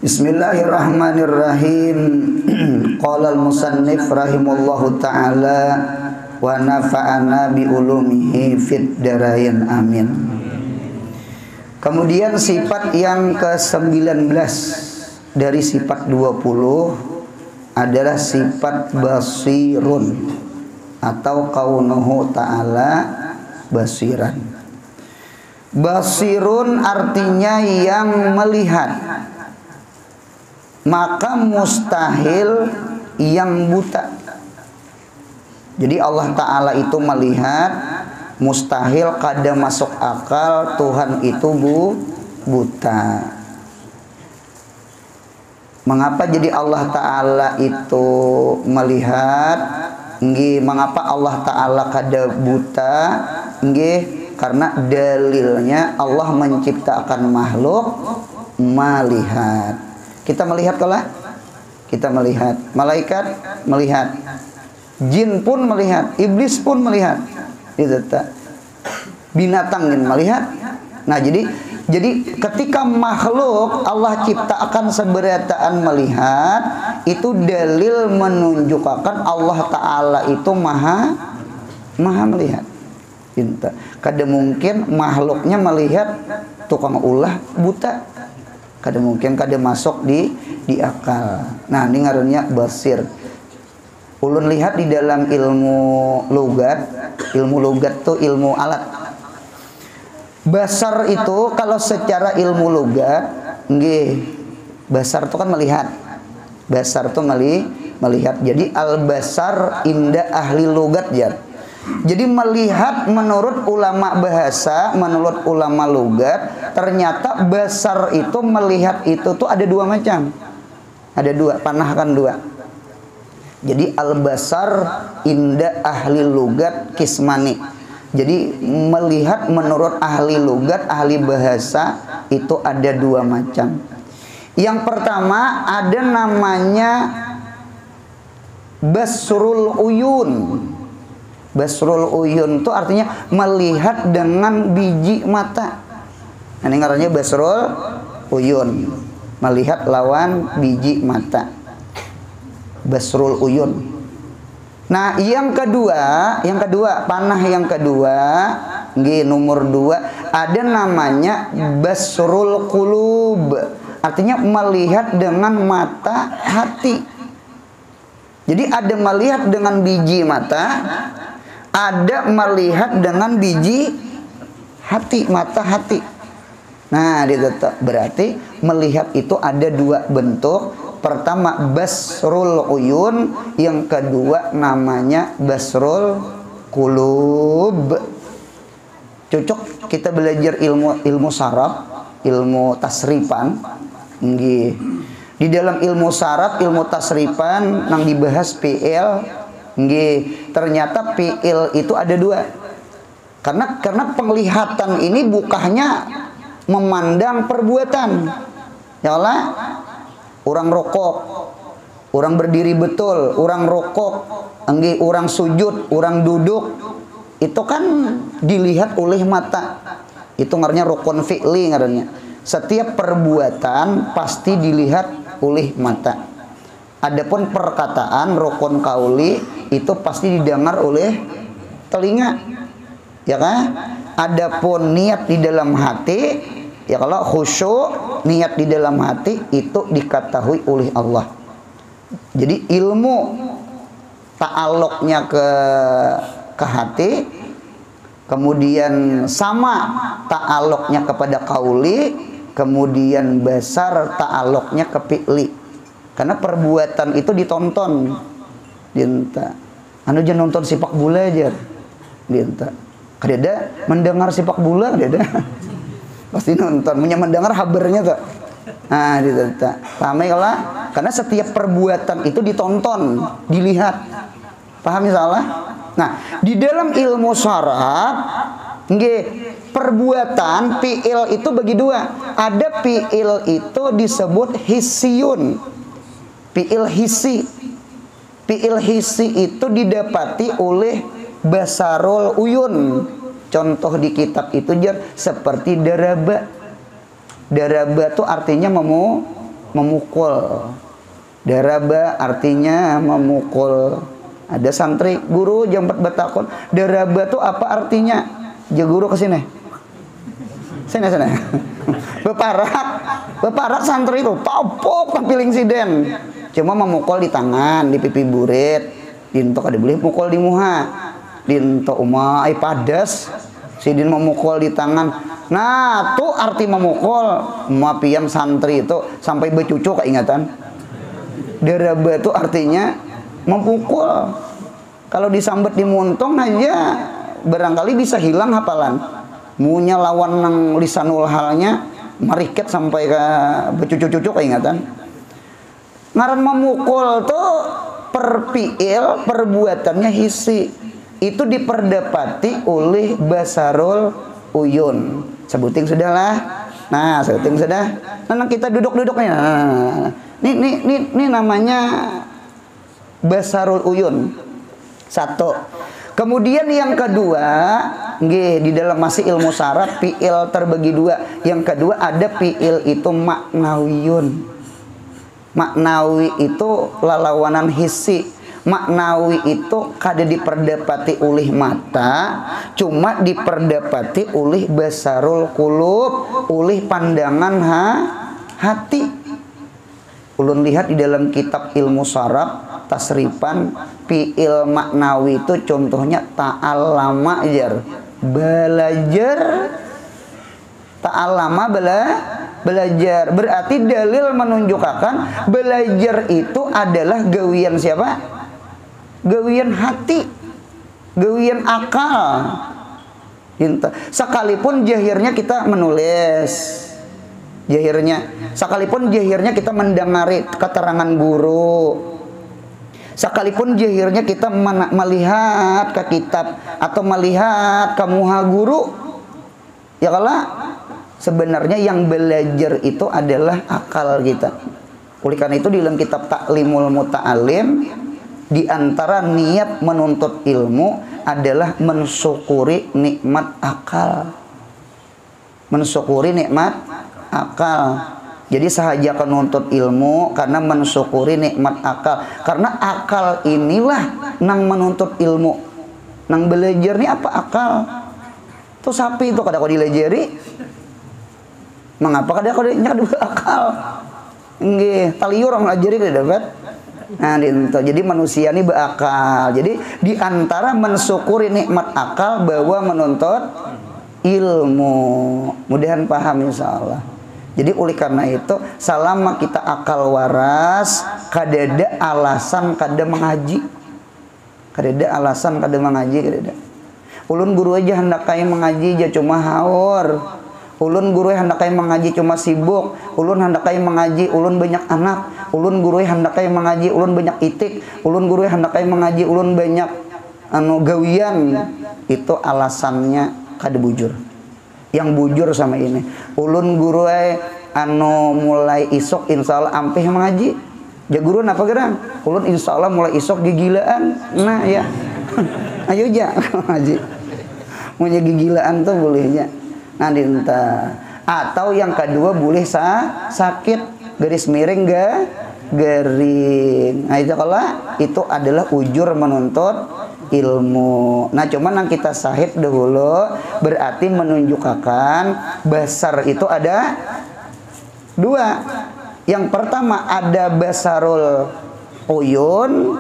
Bismillahirrahmanirrahim. Qala al-musannif rahimallahu ta'ala wa nafa'ana bi ulumihi fid darain amin. Kemudian sifat yang ke-19 dari sifat 20 adalah sifat basirun atau kaunuhu ta'ala basiran. Basirun artinya yang melihat, maka mustahil yang buta. Jadi Allah Ta'ala itu melihat, mustahil kada masuk akal Tuhan itu buta. Mengapa jadi Allah Ta'ala itu melihat? Nggih, mengapa Allah Ta'ala kada buta? Nggih, karena dalilnya Allah menciptakan makhluk melihat. Kita melihat kalah, kita melihat, malaikat melihat, jin pun melihat, iblis pun melihat, itu tak, binatang yang melihat. Nah jadi ketika makhluk Allah ciptakan seberataan melihat, itu dalil menunjukkan Allah Ta'ala itu maha melihat. Kada mungkin makhluknya melihat tukang ulah buta. Kada mungkin, kada masuk di akal. Nah, ini ngarannya basir. Ulun lihat di dalam ilmu logat tuh ilmu alat. Basar itu kalau secara ilmu logat, nggih, basar itu kan melihat. Basar itu melihat. Jadi al-basar inda ahli logat ya. Jadi melihat menurut ulama bahasa, menurut ulama logat, ternyata basar itu melihat itu tuh ada dua macam. Ada dua, panahkan dua. Jadi al-basar inda ahli logat kismani. Jadi melihat menurut ahli logat, ahli bahasa itu ada dua macam. Yang pertama ada namanya basrul uyun. Basrul uyun itu artinya melihat dengan biji mata. Nah, ini ngarannya basrul uyun, melihat lawan biji mata. Basrul uyun. Nah, yang kedua, panah yang kedua, nggih, nomor 2, ada namanya basrul qulub. Artinya melihat dengan mata hati. Jadi ada melihat dengan biji mata, ada melihat dengan biji hati, mata hati. Nah, berarti melihat itu ada dua bentuk. Pertama basrul uyun, yang kedua namanya basrul qulub. Cocok kita belajar ilmu saraf, ilmu tasrifan. Nggih. Di dalam ilmu saraf, ilmu tasrifan yang dibahas PL, nggih, ternyata PL itu ada dua. Karena penglihatan ini bukannya memandang perbuatan. Ya Allah, orang rokok, orang berdiri betul, orang rokok, nggih, orang sujud, orang duduk, itu kan dilihat oleh mata. Itu ngarannya rukun fi'li ngarannya. Setiap perbuatan pasti dilihat oleh mata. Adapun perkataan rukun kauli itu pasti didengar oleh telinga, ya kan? Adapun niat di dalam hati, ya kalau khusyuk, niat di dalam hati itu diketahui oleh Allah. Jadi ilmu ta'alluqnya ke hati, kemudian sama ta'alluqnya kepada kauli, kemudian basar ta'alluqnya ke fi'li. Karena perbuatan itu ditonton. Dinta. Anu jangan nonton sepak bola aja. Dinta. Kadeda mendengar sepak bola kadeda. Pasti nonton, punya mendengar habernya tuh. Nah, dinta. Paham ya lah? Karena setiap perbuatan itu ditonton, dilihat. Paham misalnya? Nah, di dalam ilmu syaraf, nggih, perbuatan fi'il itu bagi dua. Ada fi'il itu disebut hissiyun. Fi'il hissi. Fi'il hissi itu didapati oleh basarul uyun. Contoh di kitab itu seperti daraba. Daraba itu artinya memukul. Daraba artinya memukul. Ada santri guru jam 4 batakon, daraba tuh apa artinya? Ya guru kesini. Sini. Beparak santri itu topok tampiling siden. Cuma memukul di tangan, di pipi burit. Dinto kada boleh mukul di muha. Dinto umai padas. Sidin memukul di tangan. Nah, tuh arti memukul. Mapiam santri itu sampai becucu keingatan. Daraba itu artinya memukul. Kalau disambet di muntong aja barangkali bisa hilang hafalan. Munya lawan nang lisanul halnya mariket sampai ke becucu-cucu keingatan. Ngaran memukul tuh perpiil perbuatannya hisi. Itu diperdapati oleh basarul uyun. Sebuting sudahlah. Nah, sebuting sudah. Nah, kita duduk-duduk nih. Ini namanya basarul uyun. Satu. Kemudian yang kedua, di dalam masih ilmu syarat fiil terbagi dua. Yang kedua ada fiil itu maknawiyun. Maknawi itu lalawanan hisi. Maknawi itu kada diperdapati oleh mata, cuma diperdapati oleh basarul qulub, oleh pandangan hati. Ulun lihat di dalam kitab ilmu saraf tasrifan fiil maknawi itu contohnya ta'allama jar belajar, ta'allama belajar, berarti dalil menunjukkan belajar itu adalah gawian siapa? Gawian hati, gawian akal. Sekalipun jahirnya kita menulis, sekalipun jahirnya kita mendengari keterangan guru, sekalipun jahirnya kita melihat ke kitab atau melihat ke muha guru, ya kalau sebenarnya yang belajar itu adalah akal kita. Oleh karena itu di dalam kitab Ta'limul Muta'alim, di antara niat menuntut ilmu adalah mensyukuri nikmat akal. Mensyukuri nikmat akal. Jadi sahaja menuntut ilmu karena mensyukuri nikmat akal. Karena akal inilah nang menuntut ilmu. Nang belajar ini apa akal? Tuh sapi itu kada kau dilajari. Mengapa kada kau nyakad akal? Nggih, taliur orang ngajari kada dapat. Nah, jadi manusia ini berakal. Jadi di antara mensyukuri nikmat akal bahwa menuntut ilmu. Mudahan paham insyaallah. Jadi oleh karena itu selama kita akal waras, kadada alasan kada mengaji. Kadada alasan kada mengaji kadada. Ulun guru aja hendakai mengaji aja cuma haur. Ulun guru hendakai mengaji cuma sibuk. Ulun hendakai mengaji, ulun banyak anak. Ulun guru hendakai mengaji, ulun banyak itik. Ulun guru hendakai mengaji, ulun banyak gawian. Itu alasannya kada bujur. Yang bujur sama ini, ulun guru mulai isok insyaallah ampih mengaji. Ja guru napa gerang? Ulun insyaallah mulai isok gigilaan. Nah ya. Ayo ja ngaji. Mau gigilaan tuh bolehnya. Nah dinta. Atau yang kedua boleh sakit garis miring garing. Nah itu kalau itu adalah ujur menuntut ilmu. Nah cuman yang kita sahih dahulu berarti menunjukkan basar itu ada dua. Yang pertama ada basarul uyun,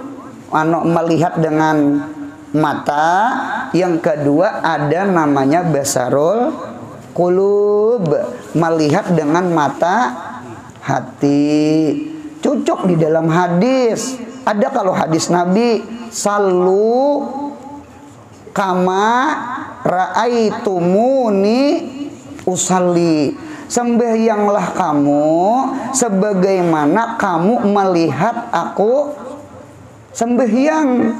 melihat dengan mata. Yang kedua ada namanya basarul qulub, melihat dengan mata hati. Cocok di dalam hadis. Ada kalau hadis Nabi, sallu kama ra'aitumuni usalli. Sembahyanglah kamu sebagaimana kamu melihat aku sembahyang.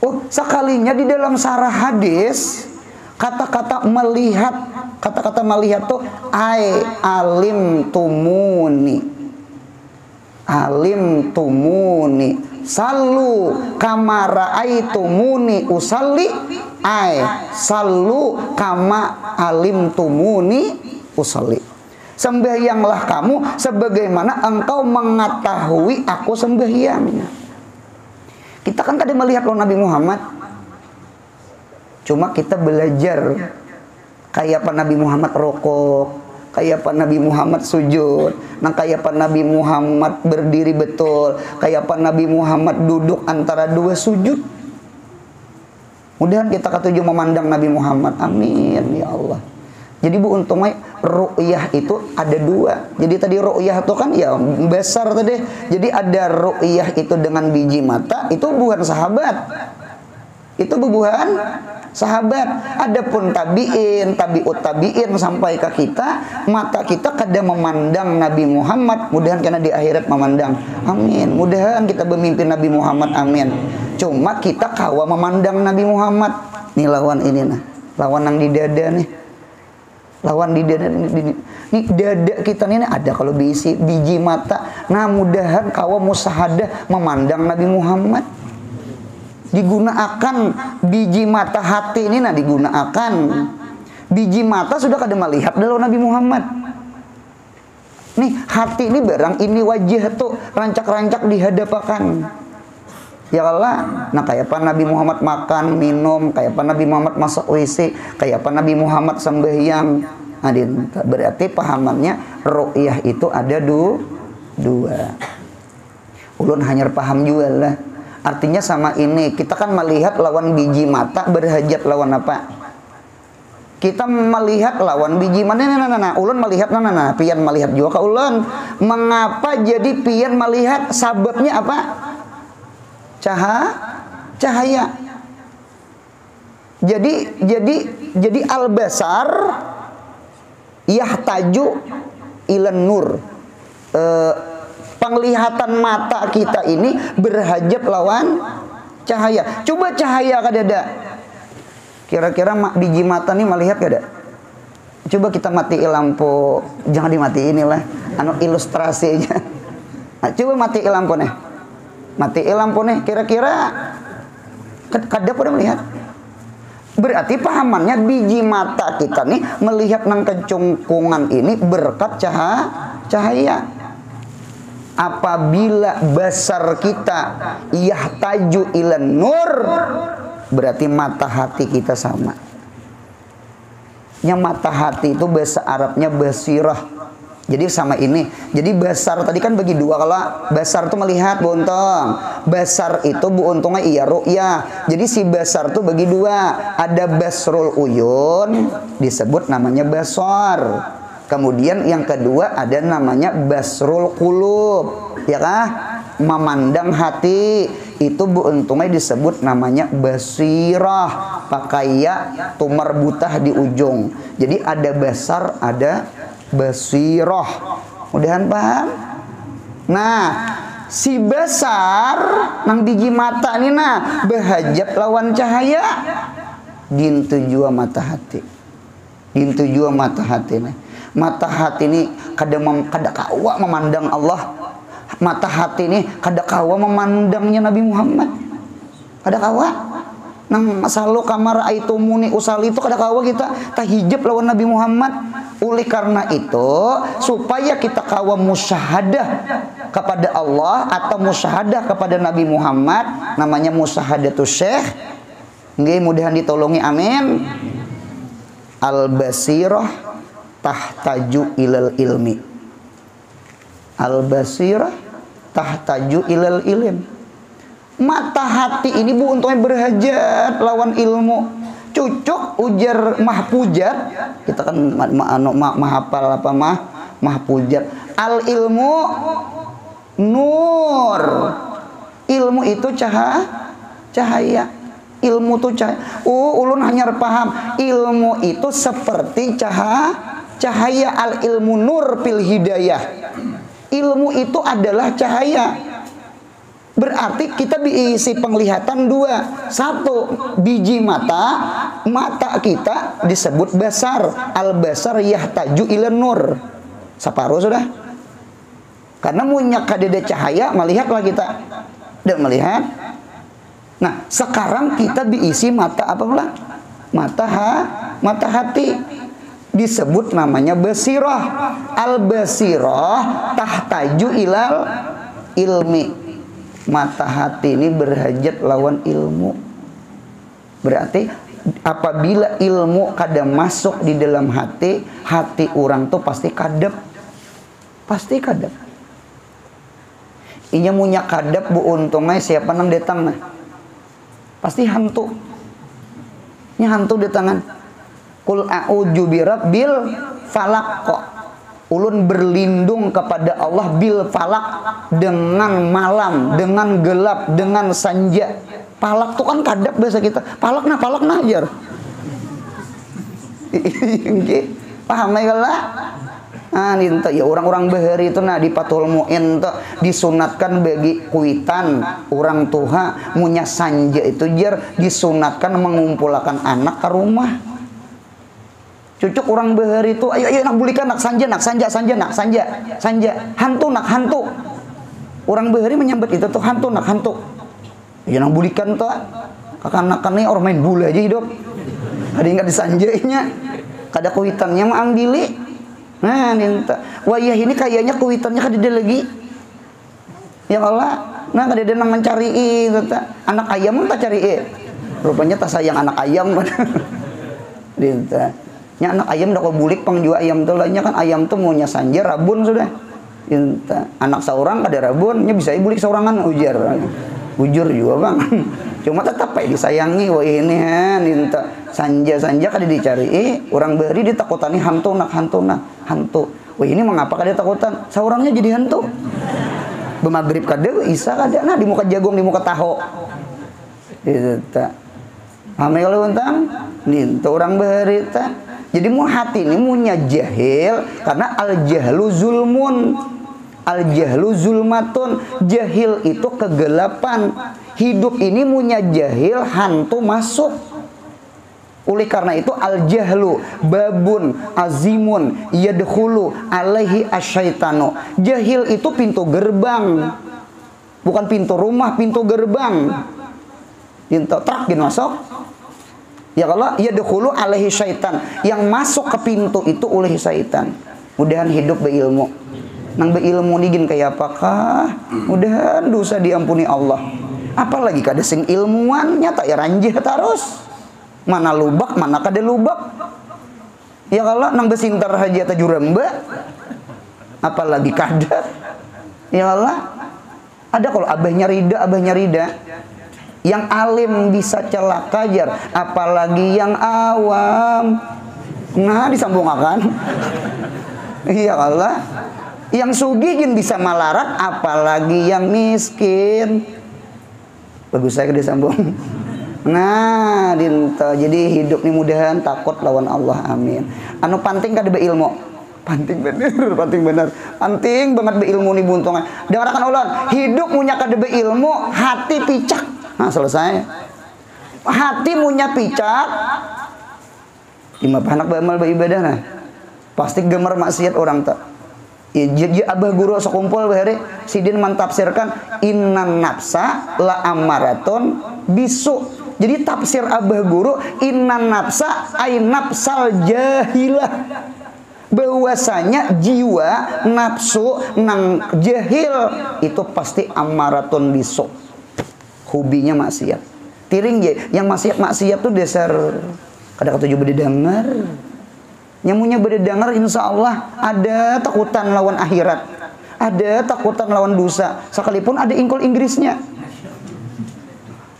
Oh, sekalinya di dalam sarah hadis kata-kata melihat tuh alim tumuni sallu kama ra'aitumuni usalli sallu kama alim tumuni usalli. sembahyanglah kamu sebagaimana engkau mengetahui aku sembahyang. Kita kan tadi melihat loh Nabi Muhammad, cuma kita belajar kayak apa Nabi Muhammad rokok, kayak apa Nabi Muhammad sujud, kayak apa Nabi Muhammad berdiri betul, kayak apa Nabi Muhammad duduk antara dua sujud. Mudahan kita ketujuh memandang Nabi Muhammad. Amin ya Allah. Jadi Bu, untungnya ru'yah itu ada dua. Jadi tadi ru'yah itu kan ya besar tadi. Jadi ada ru'yah itu dengan biji mata, itu bukan sahabat. Itu bubuhan sahabat. Adapun tabi'in, tabi'ut tabi'in sampai ke kita, mata kita kadang memandang Nabi Muhammad. Mudahan karena di akhirat memandang. Amin. Mudahan kita bermimpi Nabi Muhammad. Amin. Cuma kita kawa memandang Nabi Muhammad. Nih lawan ini nah. Lawan yang di dada nih. Lawan di dada ini. Nih dada kita ini ada kalau diisi biji mata. Nah mudahan kawa musahadah memandang Nabi Muhammad. Digunakan biji mata hati ini, nah digunakan biji mata sudah kada melihat dalam Nabi Muhammad. Nih hati ini barang ini wajah tuh rancak-rancak dihadapakan. Ya Allah, nah kayak apa Nabi Muhammad makan, minum, kayak apa Nabi Muhammad masak WC, kayak apa Nabi Muhammad sembahyang. Adin, berarti pahamannya ru'yah itu ada dua. Ulun hanya paham juga lah. Artinya sama ini, kita kan melihat lawan biji mata berhajat lawan apa? Kita melihat lawan biji mata, nah, ulun melihat, nah, pian melihat juga ke ulun. Mengapa jadi pian melihat? Sababnya apa? Cahaya. Jadi al-basar yahtaju ilan nur. Penglihatan mata kita ini berhajat lawan cahaya. Coba cahaya kadada. Kira-kira biji mata nih melihat kada? Coba kita matiin lampu. Jangan dimatiin lah. Anu ilustrasi aja. Nah, coba matiin lampu nih. Matiin lampu nih. Kira-kira kada pada melihat? Berarti pahamannya biji mata kita nih melihat nang kecungkungan ini berkat cahaya. Apabila basar kita yahtaju ilan nur, berarti mata hati kita sama. Yang mata hati itu bahasa Arabnya basirah. Jadi sama ini. Jadi basar tadi kan bagi dua. Kalau basar itu melihat, Bu Untung. Basar itu Bu Untungnya iya ru'yah. Jadi si basar itu bagi dua. Ada basrul uyun, disebut namanya basar. Kemudian yang kedua ada namanya basrul qulub. Ya kah? Memandang hati. Itu Bu Untungnya disebut namanya basirah. Pakai ya tumar butah di ujung. Jadi ada basar, ada basirah. Mudahan paham? Nah, si basar nang biji mata ini nah berhajat lawan cahaya. Dintu jua mata hati. Dintu jua mata hati nih. Mata hati ini kada kawa memandang Allah. Mata hati ini kada kawa memandangnya Nabi Muhammad. Kada kawa. Nang masalu kamar itu muni usali itu kada kawa kita tahijab lawan Nabi Muhammad. Oleh karena itu supaya kita kawa musyahadah kepada Allah atau musyahadah kepada Nabi Muhammad, namanya musyahadatus syekh. Nggih, mudahan ditolongi amin. Al-basirah tahtaju ilal ilmi. Al-basirah tahtaju ilal ilm. Mata hati ini Bu untungnya berhajat lawan ilmu. Cucuk ujar mahpujat. Kita kan mahapal apa mahpujat. Al ilmu nur. Ilmu itu cahaya. Ilmu itu cahaya. Ulun hanya paham ilmu itu seperti cahaya. Al ilmu nur fil hidayah. Ilmu itu adalah cahaya. Berarti kita diisi penglihatan dua. Satu, biji mata kita disebut basar. Al-basar yahtaju ilan nur. Separuh sudah. Karena munyak kadeda cahaya, melihatlah kita. Dan melihat. Nah, sekarang kita diisi mata apa pula? Mata hati. disebut namanya basirah. Al-basirah tahtaju ilal ilmi. Mata hati ini berhajat lawan ilmu. Berarti apabila ilmu kadang masuk di dalam hati, hati orang tuh pasti kadep. Pasti kadep. Inya punya kadep bu untungnya siapa nang datang nah. Pasti hantu. Ini hantu di tangan. Qul a'udzu birabbil falaq kok. Ulun berlindung kepada Allah bil falak, dengan malam, dengan gelap, dengan sanja. Palak tuh kan kadap bahasa kita. Palak nah ajar. Paham ya lah? Ah, ninta ya orang-orang bahari itu nah di Fathul Mu'in tuh disunatkan bagi kuitan orang tua munya sanja itu jar disunatkan mengumpulkan anak ke rumah. Cucuk orang bahari itu ayo nak bulikan nak sanja hantu. Orang bahari menyambut itu tuh hantu ya nak bulikan tuh kakak-kakak nih orang main bola aja hidup ada yang gak disanjainya kada kuitannya mah anggili. Nah ninta wayah ini kayaknya kuitannya kadede lagi ya Allah. Nah kadede nang mencari anak ayam tak cari rupanya tak sayang anak ayam. Ninta nya anak ayam dah bulik pangjual ayam tuh lahnya kan ayam tuh maunya sanja rabun sudah. Inta anak seorang kada rabun nya bisa bulik seorangan ujur juga bang. Cuma tetap disayangi wah ini inta sanja kada dicari orang beri ditakutani hantu. Wah ini mengapa kada takutan seorangnya jadi hantu. Bemagrib kada isa kada nah di muka jagung di muka taho. Inta ame kalau untang ninta orang beri ta. Jadi mu hati ini munya jahil karena al-jahlu zulmun. Al-jahlu zulmatun. Jahil itu kegelapan. Hidup ini munya jahil hantu masuk. Oleh karena itu al-jahlu babun azimun yadkhulu alaihi asyaitanu. Jahil itu pintu gerbang. Bukan pintu rumah, pintu gerbang. Pintu truk masuk. Ya kalau ya dahulu alaihi syaitan yang masuk ke pintu itu oleh syaitan. Mudahan hidup berilmu. Nang berilmu nigin kayak apakah? Mudahan dosa diampuni Allah. Apalagi kada sing ilmuwan nyata ya ranjih terus. Mana lubak, mana kada lubak. Ya kalau nang besintar haja ta juramba. Apalagi kada. Ya Allah. Ada kalau abahnya rida. Yang alim bisa celaka jar, apalagi yang awam. Nah disambung akan. Iya Allah. Yang sugih bisa malarat, apalagi yang miskin. Bagus saya disambung. Nah, dinta. Jadi hidup nih mudahan takut lawan Allah. Amin. Anu penting kada beilmu. Penting bener. Penting banget beilmu nih buntungan. Dengarkan ulang. Hidup munya kada beilmu, hati picak. Nah selesai. Hati munya picak. Lima anak beramal beribadah nah. Pasti gemar maksiat orang tak. Jadi abah guru sekumpul bahari sidin mentafsirkan innan nafsa la amaratun bisu. Jadi tafsir abah guru innan nafsa ay nafsal jahilah. Bahwasanya jiwa nafsu nang jahil itu pasti amaratun bisu. Hobinya maksiat. Tiring je, yang maksiat tuh dasar kada ketujuh berdengar. Nyamunya berdengar insya Allah ada takutan lawan akhirat. Ada takutan lawan dosa. Sekalipun ada ingkul Inggrisnya.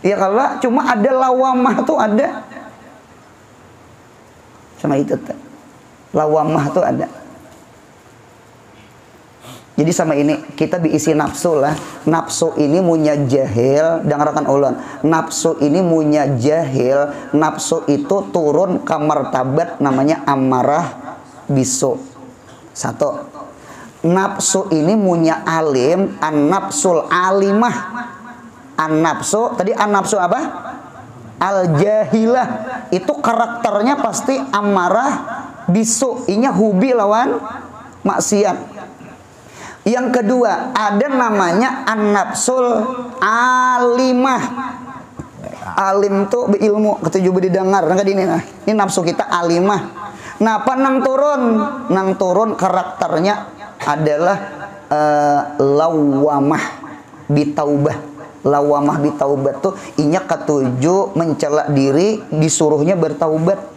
Ya kalau cuma ada lawamah tuh ada. Sama itu tuh. Lawamah tuh ada. Jadi sama ini kita diisi nafsu lah. Nafsu ini munya jahil. Dengarkan ulun. Nafsu ini munya jahil. Nafsu itu turun ke martabat namanya amarah bisu. Satu. Nafsu ini munya alim. An-nafsul alimah. An-nafsu. Tadi an-nafsu apa? Al-jahilah. Itu karakternya pasti amarah bisu. Inya hubi lawan maksiat. Yang kedua, ada namanya an-nafsul alimah. Alim tuh berilmu, ketujuh berdengar. Nah, ini nafsu kita alimah. Napa nang turun karakternya adalah lawamah bitaubah. Lawamah bitaubah tuh inya ketujuh mencela diri, disuruhnya bertaubat.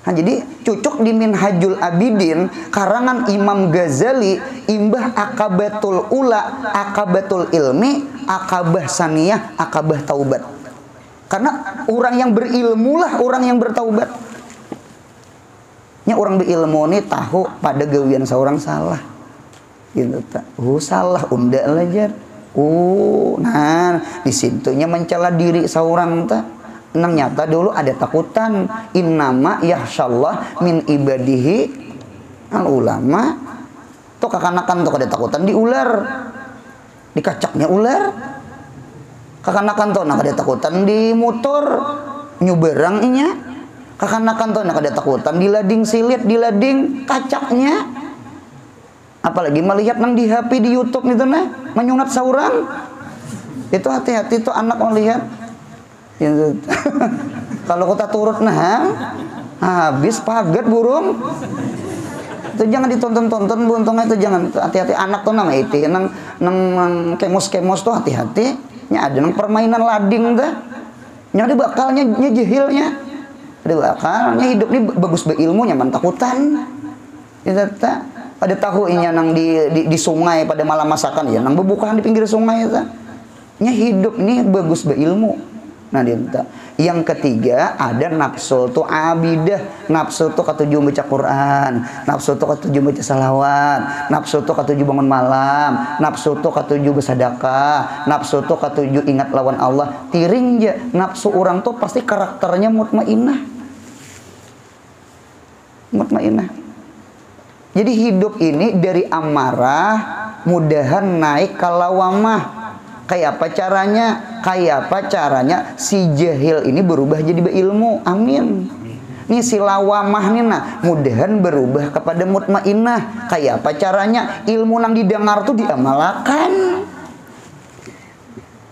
Nah, jadi cucuk di Minhajul Abidin karangan Imam Ghazali, imbah akabatul ula, akabatul ilmi, akabah saniyah, akabah taubat. Karena orang yang berilmu lah orang yang bertaubat. Nya orang berilmu ini tahu pada gawian seorang salah. Gitu tak. Salah unda lajar. Nah di situnya mencela diri seorang tak. Nang nyata dulu ada takutan, innama yahsyallah min ibadihi al ulama. Tuh kakanakan tuh ada takutan di ular, dikacaknya ular. Kakanakan tuh nak ada takutan di motor nyuberang inya. Kakanakan tuh nak ada takutan di lading silit, di lading kacaknya. Apalagi melihat nang di HP di YouTube itu nah menyunat saurang. Itu hati-hati tuh anak melihat. Kalau kita turut habis pagat burung. Itu jangan ditonton-tonton buntungnya, itu jangan. Hati-hati anak tuh nama itu nang kemos-kemos tuh hati-hati. Nya ada nang permainan lading dah. Nya ada bakalnya jehilnya. Ada bakalnya hidup ini bagus beilmu nyaman takutan. Itu tak ada tahu inya nang di sungai pada malam masakan ya nang bebukaan di pinggir sungai itu. Nya hidup ini bagus beilmu. Nah yang ketiga ada nafsu tuh abidah, nafsu tuh ketujuh baca Quran, nafsu tuh ketujuh baca salawat, nafsu tuh ketujuh bangun malam, nafsu tuh ketujuh bersedekah, nafsu tuh ketujuh ingat lawan Allah. Tiring aja nafsu orang tuh pasti karakternya mutmainnah. Mutmainnah. Jadi hidup ini dari amarah mudahan naik ke lawamah. Kayak apa caranya? Kayak apa caranya si jahil ini berubah jadi berilmu? Amin. Nih si lawamah nih nah, mudahan berubah kepada mutmainnah. Kayak apa caranya? Ilmu nang didengar tuh diamalkan.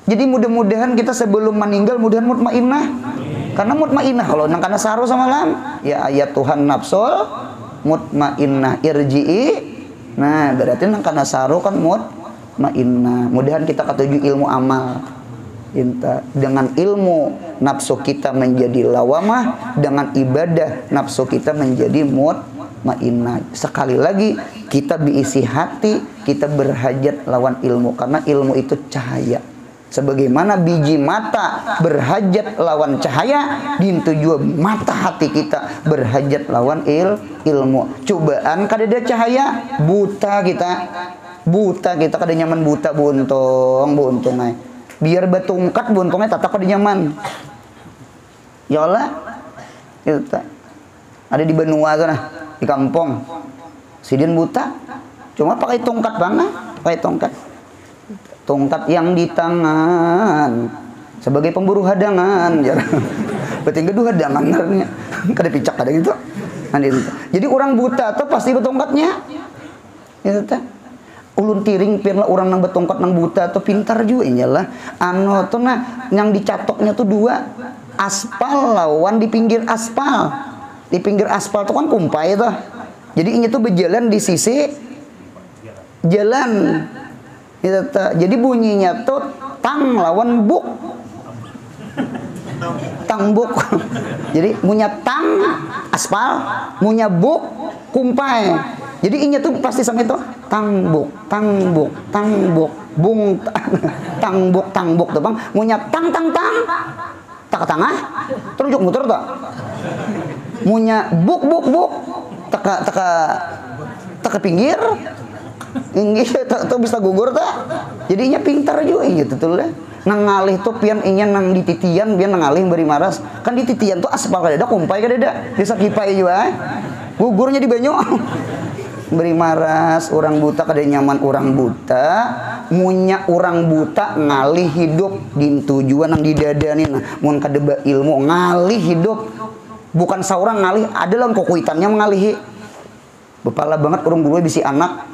Jadi mudah-mudahan kita sebelum meninggal mudahan mutmainnah. Karena mutmainnah kalau nang kana saru sama lam, ya ayat Tuhan nafsul mutmainnah irji'i. Nah, berarti nang kana saru kan mutmainnah. Mudahan kita ketujuh ilmu amal. Dengan ilmu nafsu kita menjadi lawamah, dengan ibadah nafsu kita menjadi mutmainnah. Sekali lagi kita diisi hati, kita berhajat lawan ilmu karena ilmu itu cahaya. Sebagaimana biji mata berhajat lawan cahaya, dintu juga mata hati kita berhajat lawan ilmu. Cobaan kadada cahaya, buta kita kada nyaman buta buntung ay. Biar batungkat buntungnya tatap kada nyaman. Ya Allah. Itu ada di benua tuh nah, di kampung. Sidin buta. Cuma pakai tongkat banget, pakai tongkat. Tongkat yang di tangan sebagai pemburu hadangan. Berarti kedua hadangan kada picak kada gitu. Jadi orang buta tuh pasti betongkatnya. Itu teh. Ulun tiring pirlah orang nang betongkat nang buta tuh pintar juga inyalah. Anu tuh nah yang dicatoknya tuh dua aspal lawan di pinggir aspal. Di pinggir aspal tuh kan kumpai tuh. Jadi ini tuh berjalan di sisi jalan. Itu jadi bunyinya tuh tang lawan buk. Tang buk. Jadi punya tang aspal, punya buk kumpai. Jadi inya tuh pasti sama itu tangbuk, bung tangbuk tuh bang, munya tang, tak ke tengah, terus muter tuh, munya buk, tak ke pinggir, ini tuh bisa gugur tuh, jadinya pintar juga gitu tuh lah. Nang ngalih tuh pian inya nang di titian, pian nang ngalih beri maras, kan di titian tuh aspal kadeda, kumpai kadeda, bisa kipai juga, gugurnya di banyu. Beri maras orang buta kada nyaman orang buta, munya orang buta ngalih hidup di tujuan yang didadani nah mun kada ilmu ngalih hidup bukan saurang ngalih ada lah kokuitannya mengalihi bepala banget orang buru bisi anak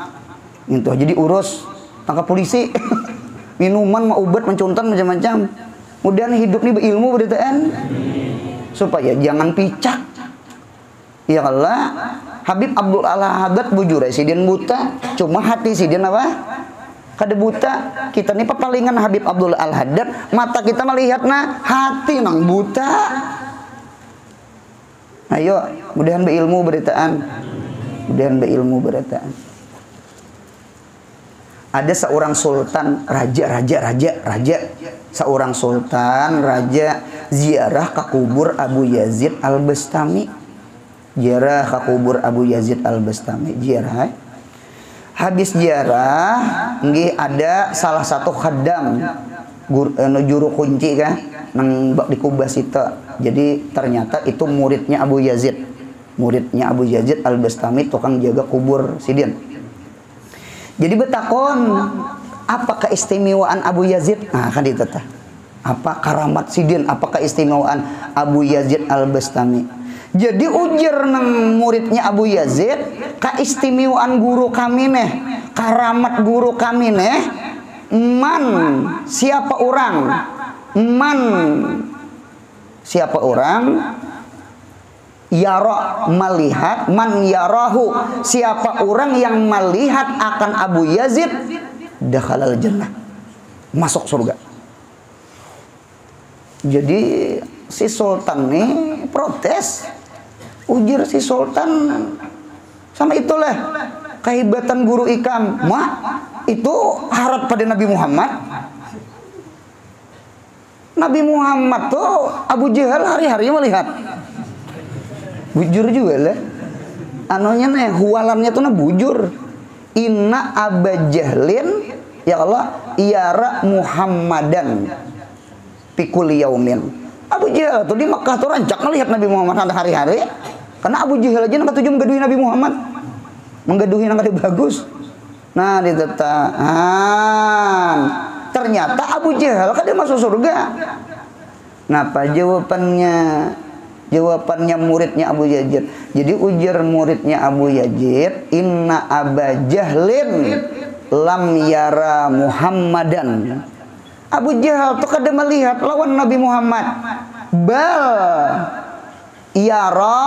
itu jadi urus tangkap polisi minuman mau obat mencuntan macam-macam mudahan hidup ini berilmu beritaan supaya jangan picak Ya Allah, Habib Abdul Al-Haddad bujur sidin buta, cuma hati sidin apa? Kada buta. Kita nih papalingan Habib Abdul Al-Haddad, mata kita melihat nah, hati nang buta. Ayo, mudahan berilmu beritaan. Mudahan berilmu beritaan. Ada seorang sultan, raja. Seorang sultan, raja ziarah ke kubur Abu Yazid Al-Bastami. Ziarah ke kubur Abu Yazid Al-Bastami. Ziarah. Habis ziarah, nggih ada salah satu khaddam juru kunci kan nang di kubas itu. Jadi ternyata itu muridnya Abu Yazid. Muridnya Abu Yazid Al-Bastami, tukang jaga kubur sidin. Jadi betakon, apa keistimewaan Abu Yazid? Nah kan itu tah. Apa karamat sidin, apa keistimewaan Abu Yazid Al-Bastami? Jadi ujar nang muridnya Abu Yazid, keistimewaan guru kami neh, karamat guru kami neh, man siapa orang? Man siapa orang? Yara melihat, man yarahu siapa orang yang melihat akan Abu Yazid dakhalal jannah, masuk surga. Jadi si sultan nih protes, ujar si sultan sama itulah kehebatan guru ikam, itu harap pada Nabi Muhammad. Nabi Muhammad tuh Abu Jahal hari-hari melihat. Bujur juga lah. Anonya nih hualannya tuh bujur. Inna Aba Jahlin ya Allah yara Muhammadan pikul yaumin. Abu Jahal tuh di Makkah tuh rancak melihat Nabi Muhammad hari-hari. Karena Abu Jahal aja nang ketujuh menggaduhi Nabi Muhammad. Menggaduhi nang kada bagus. Nah ditetahan. Ternyata Abu Jahal kada masuk surga. Napa jawabannya? Jawabannya muridnya Abu Yazid. Jadi ujar muridnya Abu Yazid, inna Aba Jahlin lam yara Muhammadan. Abu Jahal tuh kada melihat lawan Nabi Muhammad. Bal yara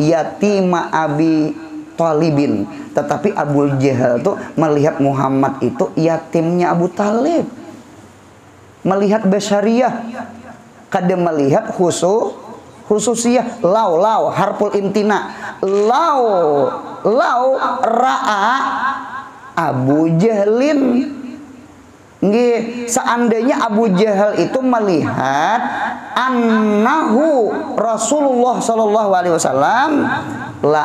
yatima Abi Thalibin. Tetapi Abu Jahal tuh melihat Muhammad itu yatimnya Abu Talib. Melihat basyariyah. Kada melihat khususiyah. Lau harful imtina. Lau ra'a Abu Jahlin. Nggih, seandainya Abu Jahal itu melihat annahu Rasulullah sallallahu alaihi wasallam la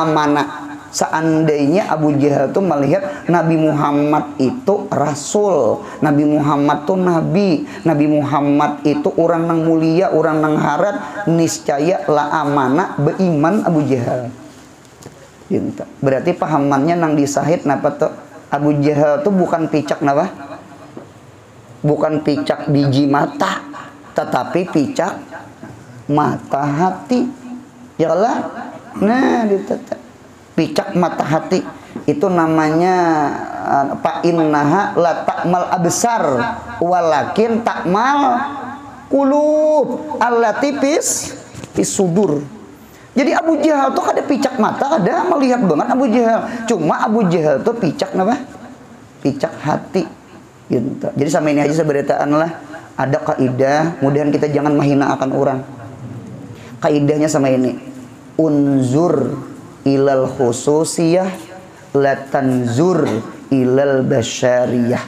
amana. Seandainya Abu Jahal itu melihat Nabi Muhammad itu Rasul, Nabi Muhammad itu Nabi, Nabi Muhammad itu orang nang mulia, orang nang harat, niscaya la amana beiman Abu Jahal. Berarti pahamannya nang disahid napa tuh? Abu Jahal tuh bukan picak napa? Bukan picak biji mata, tetapi picak mata hati. Ya Allah. Nah, ditata. Picak mata hati itu namanya fa innaha la ta'mal absar walakin ta'mal qulub allati fis sudur. Jadi Abu Jahal tuh kada picak mata, kada melihat banget Abu Jahal. Cuma Abu Jahal tuh picak apa? Picak hati. Gitu. Jadi sama ini aja seberitaan lah. Ada kaidah, kemudian kita jangan menghina akan orang. Kaidahnya sama ini. Unzur ilal khususiyah la tanzur ilal basyariyah.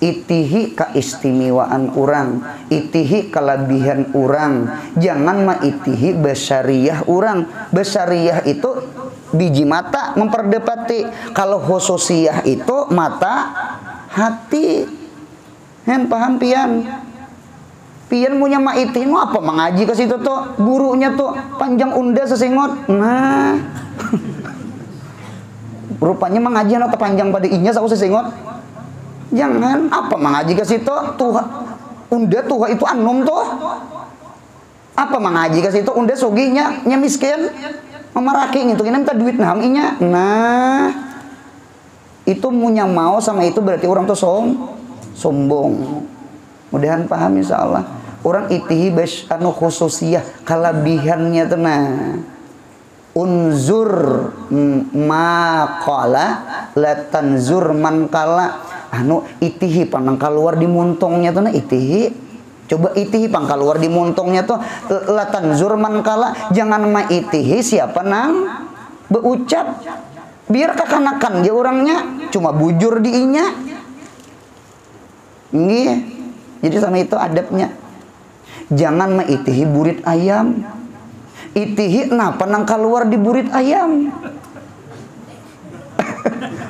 Itihi keistimewaan orang, itihi kelebihan orang, jangan maitihi basyariyah orang. Basyariyah itu biji mata memperdepati, kalau khususiyah itu mata hati. Hen paham pian? Pian punya maiti nu apa mengaji ke situ tuh, gurunya tuh panjang unda sesengot. Nah. Rupanya mengaji atau panjang pada inya saku sesengot. Jangan apa mengaji ke situ tuh unda tuh itu anum tuh. Apa mengaji ke situ unda suginya nya miskin. Memaraki gitu ini minta duit naham inya. Nah. Itu punya mau sama itu berarti orang tuh sombong. Mudahan paham insyaallah. Orang itihi anu khususiyah kelebihannya tenang. unzur maqala la tanzur man kala anu itihi panang keluar di muntongnya tuh nah itihi coba itihi pang keluar di muntongnya tuh la tanzur man kala jangan ma itihi siapa nang berucap biar kekanakan dia orangnya cuma bujur di inya nggih jadi sama itu adabnya jangan ma itihi burit ayam itihi napa nang keluar di burit ayam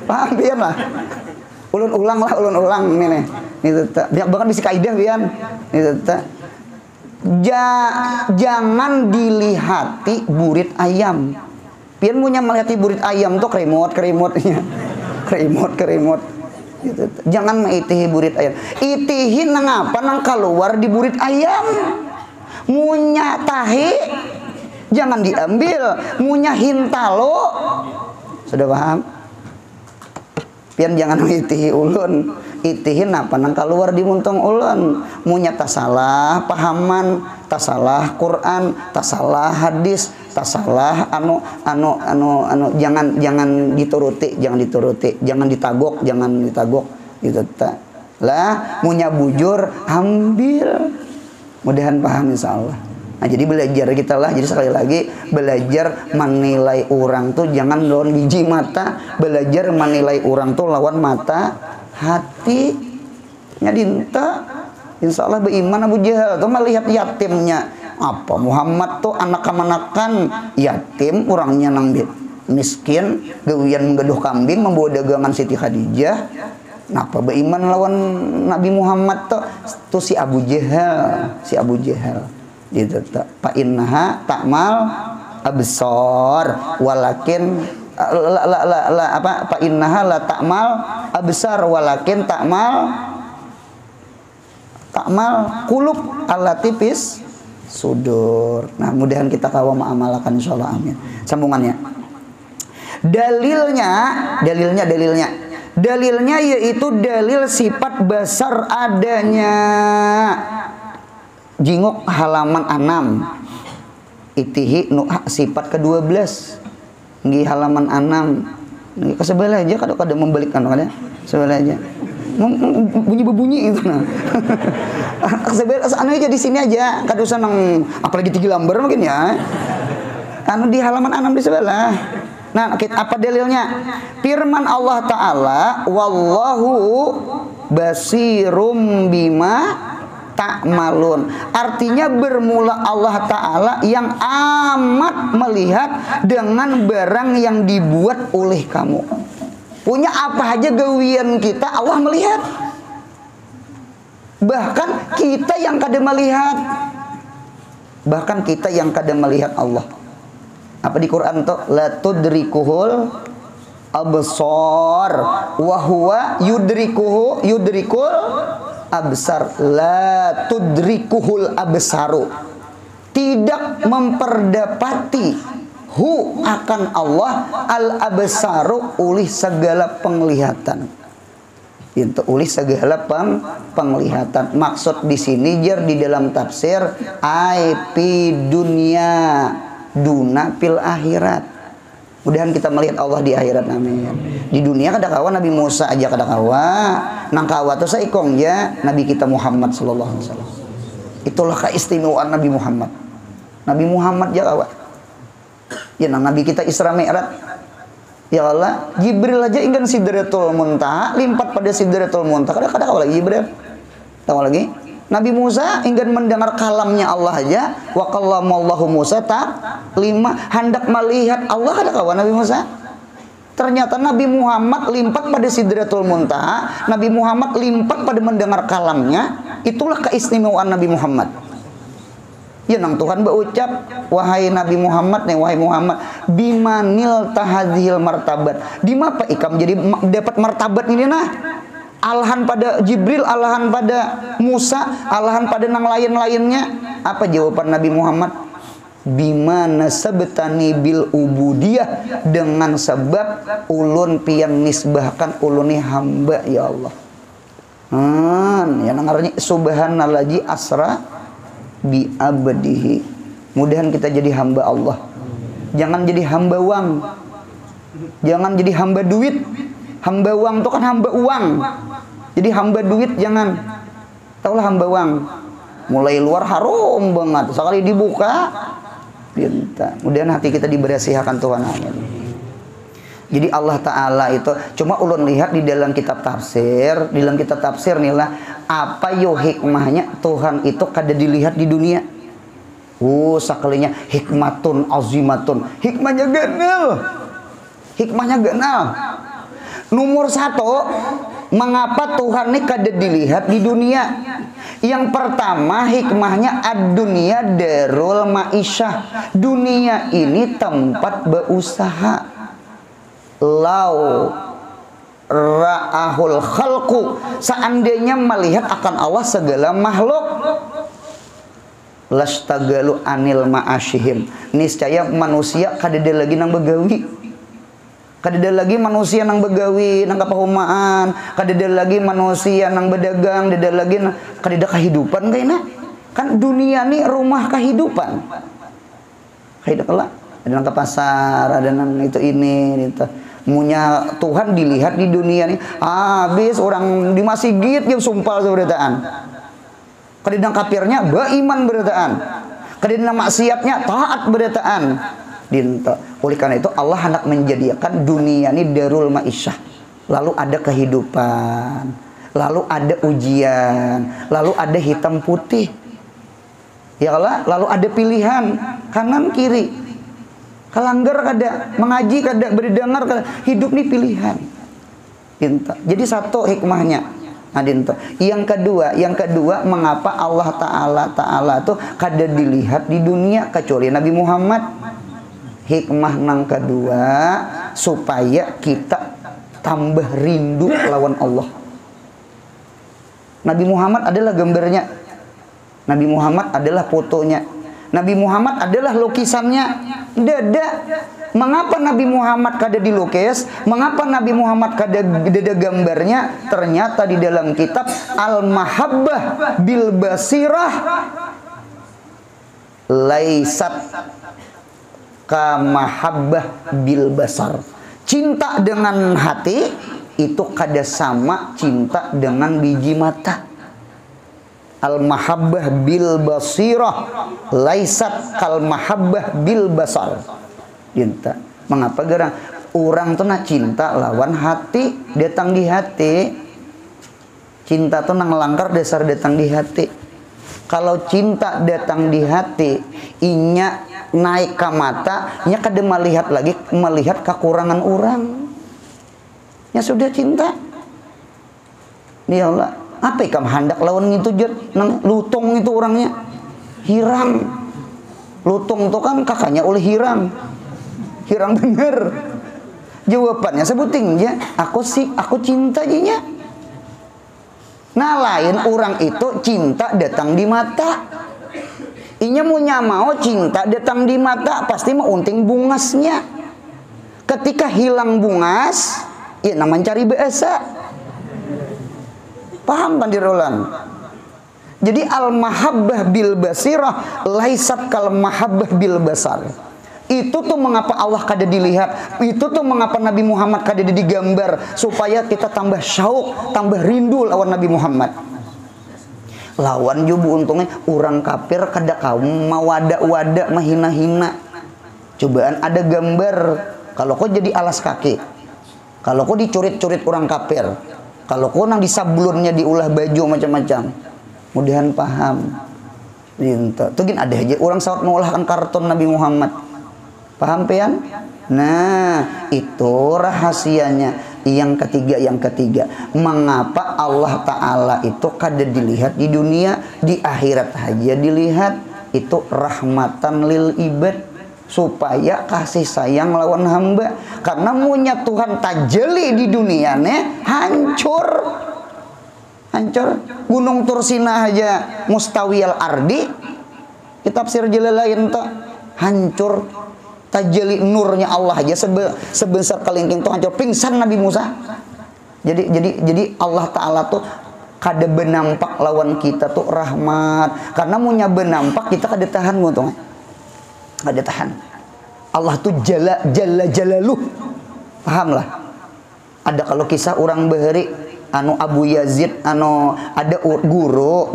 paham pian lah ulun ulang ini itu bahkan bisa kaidah pian itu jangan dilihati burit ayam pian punya melihati burit ayam tuh kerimotnya kerimot gitu. Jangan maitihi burit ayam itihi nang apa nang keluar di burit ayam munya tahi jangan diambil munya hintalo sudah paham pian jangan itihi ulun itihin apa nang keluar di muntong ulun munya tasalah pahaman tasalah Quran tasalah hadis tasalah anu jangan dituruti jangan ditagok gitu ta lah munya bujur ambil mudahan paham insyaallah. Nah jadi belajar kita lah, jadi sekali lagi belajar menilai orang tuh jangan lawan biji mata, belajar menilai orang tuh lawan mata hati. Nyadinta, insya Allah beriman Abu Jahal tuh melihat yatimnya apa Muhammad tuh anak kemanakan yatim orangnya nang miskin, gawian menggeduh kambing membawa dagangan Siti Khadijah. Napa beriman lawan Nabi Muhammad tuh si Abu Jahal gitu fa innaha ta'mal absar walakin fa innaha la ta'mal absar walakin ta'mal qulub allati fis sudur. Nah mudahan kita kawa ma'amalakan insyaallah amin. Sambungannya dalilnya yaitu dalil sifat basar adanya. Jingok halaman 6 itihi nu sifat ke-12 nggih halaman 6 nggih kasebelah aja kada membalikkan kada sebelah aja bunyi itu nah kasebelah anu aja di sini aja kada usah nang apalagi 3 lembar mungkin ya anu di halaman 6 di sebelah. Nah apa dalilnya firman Allah taala wallahu basirum bima ta'malun artinya bermula Allah Ta'ala yang amat melihat dengan barang yang dibuat oleh kamu. Punya apa aja gawian kita Allah melihat, bahkan kita yang kada melihat Allah. Apa di Quran tuh la tudrikuhul absar wa huwa yudrikul absar la tudrikuhul absaru tidak memperdapati hu akan Allah al absaru oleh segala penglihatan itu oleh segala penglihatan. Maksud di sini jar di dalam tafsir IP dunia duna fil akhirat. Mudahan kita melihat Allah di akhirat amin. Di dunia kada kawa Nabi Musa aja kada kawa. Nang kawa tuh saikong ya Nabi kita Muhammad sallallahu alaihi wasallam. Itulah keistimewaan Nabi Muhammad. Nabi Muhammad ya kawa. Ya nang Nabi kita Isra Mi'raj. Ya Allah, Jibril aja ingin Sidratul Muntaha, limpat pada Sidratul Muntaha. Kada kawa lagi Jibril. Tahu lagi? Nabi Musa ingin mendengar kalamnya Allah aja, wa kallamallahu Musa taklima, hendak melihat Allah kada kawan Nabi Musa. Ternyata Nabi Muhammad limpat pada Sidratul Muntaha, Nabi Muhammad limpat pada mendengar kalamnya. Itulah keistimewaan Nabi Muhammad. Ya nang Tuhan berucap, wahai Nabi Muhammad nih, wahai Muhammad, bimanil tahadzil martabat. Di mapa ikam jadi dapat martabat ini nah? Alahan pada Jibril, alahan pada Musa, alahan pada nang lain-lainnya. Apa jawaban Nabi Muhammad? Bima nasabtani bil ubudiyah, dengan sebab ulun pian nisbahkan ulun ni hamba ya Allah. Ya nang artinya subhanallazi asra bi abdihi. Mudahan kita jadi hamba Allah. Jangan jadi hamba uang. Jangan jadi hamba duit. Hamba uang itu kan hamba uang. Jadi hamba duit jangan. Taulah hamba uang. Mulai luar harum banget. Sekali dibuka, pinta. Kemudian hati kita diberasihakan Tuhan. Amin. Jadi Allah Ta'ala itu, cuma ulun lihat di dalam kitab tafsir. Di dalam kitab tafsir nih lah, apa yo hikmahnya Tuhan itu kada dilihat di dunia. Sakalinya hikmatun azimatun. Hikmahnya genel. Hikmahnya genel. Nomor 1, mengapa Tuhan ini kada dilihat di dunia? Yang pertama, hikmahnya ad-dunya darul ma'isyah. Dunia ini tempat berusaha. Lau ra'ahul khalqu, seandainya melihat akan Allah segala makhluk, lastagalu anil ma'asyihim, niscaya manusia kadada lagi nang begawi. Kadada lagi manusia nang begawi, nang kapahumaan, kadada lagi manusia nang bedagang, kadada lagi kadada kehidupan kayaknya. Kan dunia ini rumah kehidupan. Kehidupan ada nang ke pasar, ada nang itu ini gitu. Munya Tuhan dilihat di dunia nih. Habis orang di masjid yang sumpal seberataan. Kadang kafirnya beriman berataan. Kadang maksiatnya taat berataan. Dinta. Oleh karena itu Allah hendak menjadikan dunia ini darul ma'isyah. Lalu ada kehidupan, lalu ada ujian, lalu ada hitam putih. Ya Allah, lalu ada pilihan kanan kiri. Kalanggar kada, mengaji kada, berdengar kada, hidup nih pilihan. Dinta. Jadi satu hikmahnya. Nah, dinta. Yang kedua, mengapa Allah Ta'ala tuh kada dilihat di dunia kecuali Nabi Muhammad? Hikmah nang kedua, supaya kita tambah rindu lawan Allah. Nabi Muhammad adalah gambarnya. Nabi Muhammad adalah fotonya. Nabi Muhammad adalah lukisannya. Dada. Mengapa Nabi Muhammad kada dilukis? Mengapa Nabi Muhammad kada gambarnya? Ternyata di dalam kitab Al-Mahabbah bil Basirah laisat ka mahabbah bil basar. Cinta dengan hati itu kada sama cinta dengan biji mata. Al-mahabbah bil basirah laisat kal mahabbah bil basar. Cinta. Mengapa gerang orang tuh nak cinta lawan hati, datang di hati. Cinta tuh nang langkar dasar datang di hati. Kalau cinta datang di hati, inya naik ke mata, inya kada melihat kekurangan orang. Ya sudah cinta. Ya Allah. Apa ikam hendak lawan itu jet nang lutong itu orangnya hirang. Lutong itu kan kakaknya oleh hirang. Hirang bener. Jawabannya sebuting ya, aku cinta jinya. Nah lain orang itu cinta datang di mata. Inya mau cinta datang di mata pasti mau unting bungasnya. Ketika hilang bungas, ya namanya cari bahasa. Paham kan dirolan? Jadi al-mahabbah bil basirah laisat kal mahabbah bil basar. Itu tuh mengapa Allah kada dilihat. Itu tuh mengapa Nabi Muhammad kada digambar supaya kita tambah syauq, tambah rindu lawan Nabi Muhammad. Lawan jubu untungnya orang kafir kada kaum mawada-wada mahina-hina. Cobaan ada gambar kalau kau jadi alas kaki. Kalau kau dicurit-curit orang kafir. Kalau kau nang disablonnya diulah baju macam-macam, mudahan paham. Tuh gin ada aja orang sawat mengolahkan karton Nabi Muhammad. Paham pian? Nah, itu rahasianya. Yang ketiga, mengapa Allah Ta'ala itu kada dilihat di dunia, di akhirat aja dilihat? Itu rahmatan lil ibad, supaya kasih sayang lawan hamba. Karena munya Tuhan tajeli di dunia nih hancur. Gunung Tursina aja mustawiyal ardi, kitab Sir Jalalain tuh hancur. Tajeli nurnya Allah aja sebesar kelingking tuh hancur, pingsan Nabi Musa. Jadi Allah Ta'ala tuh kada benampak lawan kita tuh rahmat. Karena munya benampak kita kada tahan mutung. Kada tahan. Allah tuh jalla jalaluh. Paham lah. Ada kalau kisah orang bahari anu Abu Yazid anu ada guru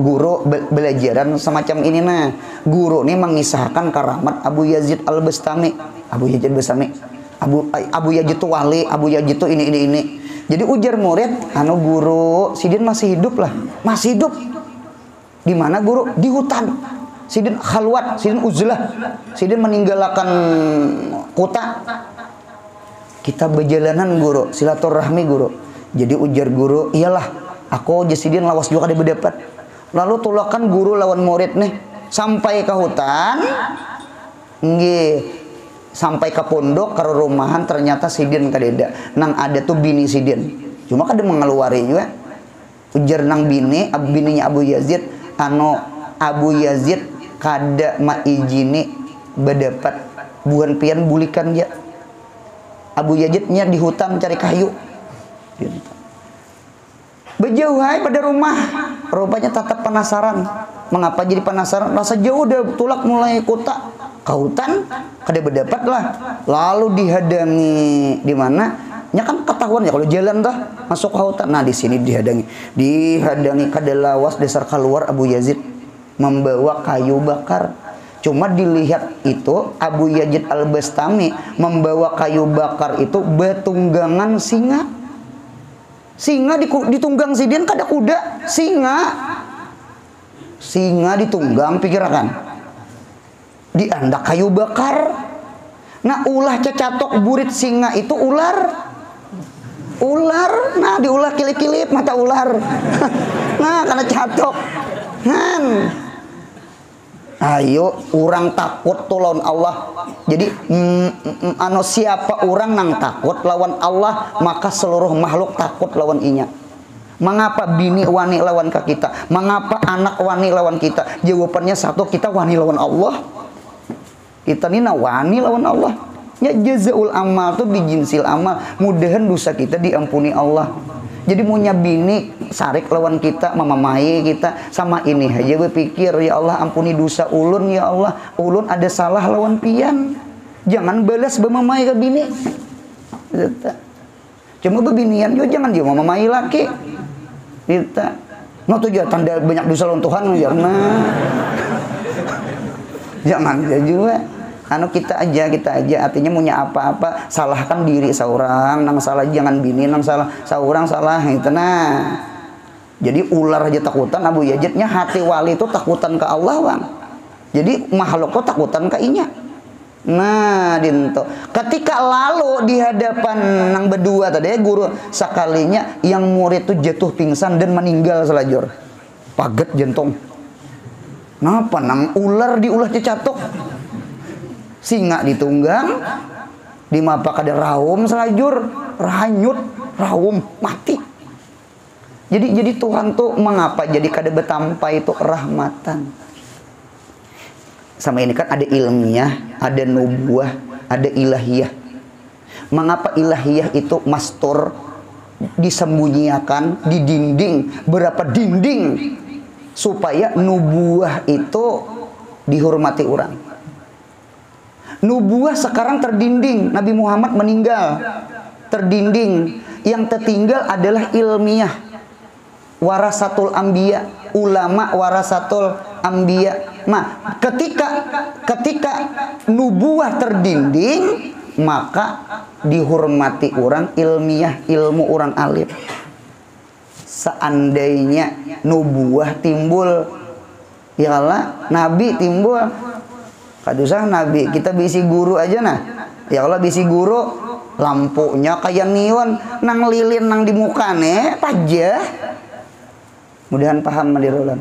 belajaran semacam ini nah. Guru ini mengisahkan karamat Abu Yazid Al-Bastami. Abu Yazid Bastami. Abu Yazid itu wali, Abu Yazid itu ini. Jadi ujar murid, anu guru Sidin masih hidup lah. Masih hidup. Di mana guru? Di hutan. Sidin khalwat, Sidin uzlah. Sidin meninggalkan kota. Kita berjalanan guru, silaturahmi guru. Jadi ujar guru, iyalah, aku Sidin lawas juga ada berdapat. Lalu tulakan guru lawan murid nih sampai ke hutan. Nggih. Sampai ke pondok, ke rumahan ternyata Sidin kadeda. Nang ada tuh bini Sidin. Cuma kada mengeluari juga. Ujar nang bininya Abu Yazid, anu Abu Yazid kada maijini berdapat buan pian bulikan ya. Abu Yazidnya di hutan cari kayu. Berjauh hai pada rumah. Rupanya tetap penasaran. Mengapa jadi penasaran? Rasa jauh udah tulak mulai kota. Ke hutan kada berdapat lah. Lalu dihadangi di mana? Ya kan ketahuan ya kalau jalan tuh masuk ke hutan. Nah di sini dihadangi kada lawas dasar keluar Abu Yazid membawa kayu bakar. Cuma dilihat itu Abu Yazid Al-Bastami membawa kayu bakar itu betunggangan singa. Singa ditunggang Sidin kada kuda, singa ditunggang pikirkan. Diandak kayu bakar. Nah ulah cacatok burit singa itu ular. Nah diulah kilip-kilip mata ular. Nah karena catok. Ayo orang takut tuh lawan Allah. Jadi siapa orang nang takut lawan Allah, maka seluruh makhluk takut lawan inya. Mengapa bini wani lawan ke kita? Mengapa anak wani lawan kita? Jawabannya satu, kita wani lawan Allah. Kita ini wani lawan Allah. Ya jazaul amal tuh bijinsil amal. Mudahan dosa kita diampuni Allah. Jadi punya bini sarik lawan kita, mamamai kita sama ini aja berpikir, ya Allah ampuni dosa ulun ya Allah. Ulun ada salah lawan pian. Jangan balas mamamai ke bini. Cuma bebinian yo jangan dia mamamai laki. Kita. No tuh ya tanda banyak dosa lawan Tuhan jangan juga. Anu kita aja artinya punya apa-apa salahkan diri seorang, nang salah jangan bini, nang salah seorang salah itu nah. Jadi ular aja takutan Abu Yazidnya, hati wali itu takutan ke Allah bang. Jadi makhluk itu takutan ke inya. Nah dinto ketika lalu di hadapan nang berdua tadi guru sekalinya yang murid itu jatuh pingsan dan meninggal selajur. Paget jantung. Napa nang ular diulah cacatok. Singa ditunggang, di mapa kada raum selajur, rahanyut, raum mati. Jadi Tuhan tuh mengapa jadi kada betampa itu rahmatan. Sama ini kan ada ilmiah, ada nubuah, ada ilahiyah. Mengapa ilahiyah itu mastur disembunyikan di dinding, berapa dinding supaya nubuah itu dihormati orang. Nubuah sekarang terdinding, Nabi Muhammad meninggal, terdinding. Yang tertinggal adalah ilmiah, warasatul anbiya, ulama warasatul anbiya. Nah, ketika nubuah terdinding, maka dihormati orang ilmiah, ilmu orang alim. Seandainya nubuah timbul, ya Allah, nabi timbul. Kadusah nabi, kita bisi guru aja nah. Ya Allah bisi guru, lampunya kayak neon, nang lilin nang di mukane, pajah. Mudahan paham madirulan.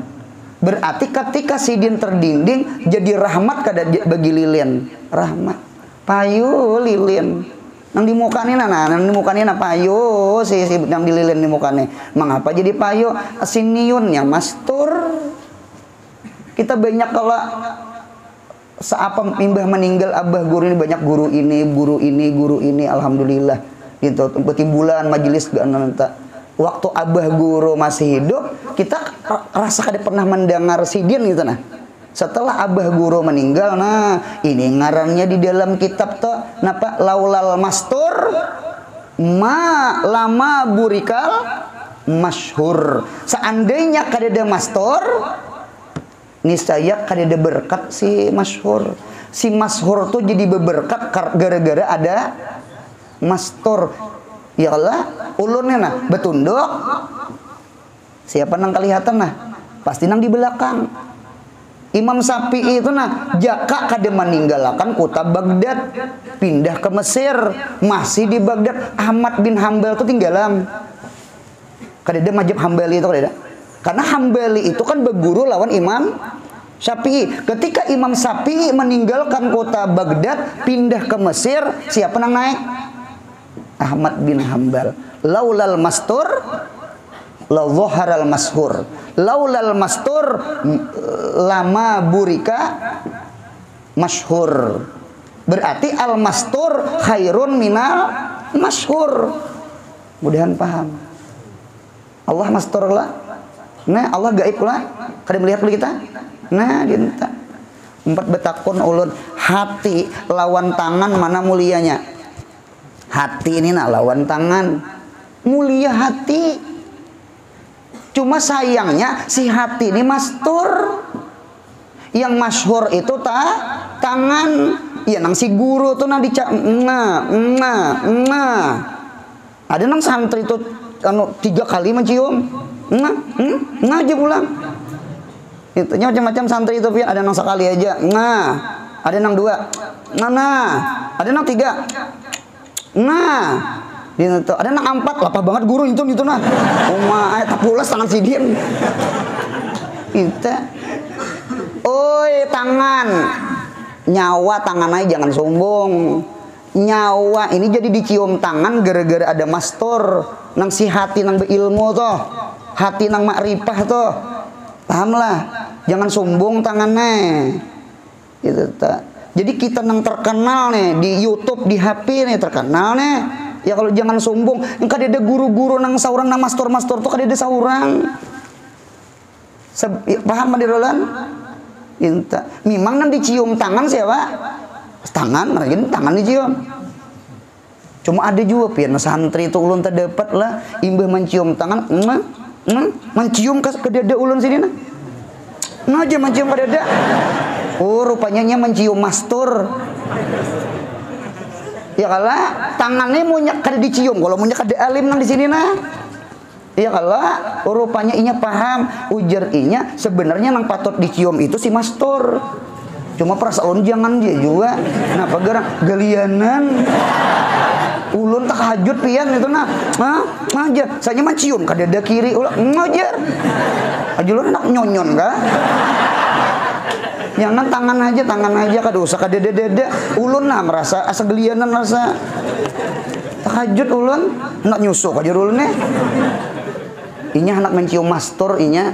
Berarti ketika Sidin terdinding, jadi rahmat kada bagi lilin. Rahmat. Payu lilin. Nang di mukane nang di mukane payu si nang di lilin di mukane. Mengapa jadi payu? Siniun yang mastur. Kita banyak kalau seapa mimbah meninggal abah guru ini banyak guru ini alhamdulillah gitu timbulan majelis waktu abah guru masih hidup kita rasa kada pernah mendengar Sidin gitu nah Setelah abah guru meninggal, nah ini ngarannya di dalam kitab tuh napa laulal mastur ma lama burikal masyhur. Seandainya kadeda mastur, niscaya kadeda berkat si masyhur. Si masyhur tuh jadi beberkat gara-gara ada mastur. Ya Allah, ulunnya nah betunduk. Siapa nang kelihatan nah? Pasti nang di belakang. Imam Syafi'i itu nah jaka kada meninggalkan kota Baghdad, pindah ke Mesir, masih di Baghdad. Ahmad bin Hambal itu tinggalan. Kadeda mazhab Hambali itu kadeda. Karena Hambali itu kan berguru lawan Imam Syafi'i. Ketika Imam Syafi'i meninggalkan kota Baghdad, pindah ke Mesir, siapa nang naik? Ahmad bin Hambal. Laulal mastur la dhaharal mashur. Laulal mastur lama burika masyhur. Berarti al mastur khairun minal masyhur. Mudahan paham. Allah mastur lah. Nah, Allah gaib lah. Kada melihat kita. Nah, dinta. 4 betakun ulun. Hati lawan tangan mana mulianya? Hati ini nak lawan tangan. Mulia hati. Cuma sayangnya si hati ini mastur. Yang masyhur itu tangan. Ya nang si guru tuh nang ada nang santri tuh 3 kali mencium. Aja pulang. Itu macam-macam santri itu ada nang sekali aja. Ada nang 2. Ada nang 3. Itu ada nang 4, lapah banget guru itu nah. Tapulas tangan si dia. Itu. Oi, tangan. Nyawa tangan aja jangan sombong. Nyawa ini jadi dicium tangan gara-gara ada mastur. Nang si hati nang berilmu toh. Hati nang makrifah toh. Pahamlah. Jangan sombong tangannya. Itu tak. Jadi kita nang terkenal nih di YouTube, di HP nih terkenal nih. Ya kalau jangan sombong, engkau ada guru-guru nang saurang nang mastor-mastor tuh kada ada saurang. Paham madirolan? Inta. Memang nang dicium tangan siapa? Tangan, mungkin tangan dicium. Cuma ada juga pian santri itu ulun terdapat lah imbah mencium tangan, mencium ke dada ulun sini nah. Aja mencium ke dada. Oh, rupanya mencium mastur. Ya kalah tangannya munyak kada dicium, kalau munyak kada alim nang di sini nah. Ya kalah rupanya inya paham, ujar inya sebenarnya nang patut dicium itu si mastur. Cuma perasaan jangan dia juga. Kenapa gerang galianan? Ulun tahajud pian itu nah. Aja saya mencium kada ada kiri ulah ngajar. Ajulun nak nyonyon kah? Jangan tangan aja kada usah kada dada. Ulun nah merasa asa gelianan rasa tahajud ulun nak nyusuk aja ulun nih. Inya anak mencium mastur inya.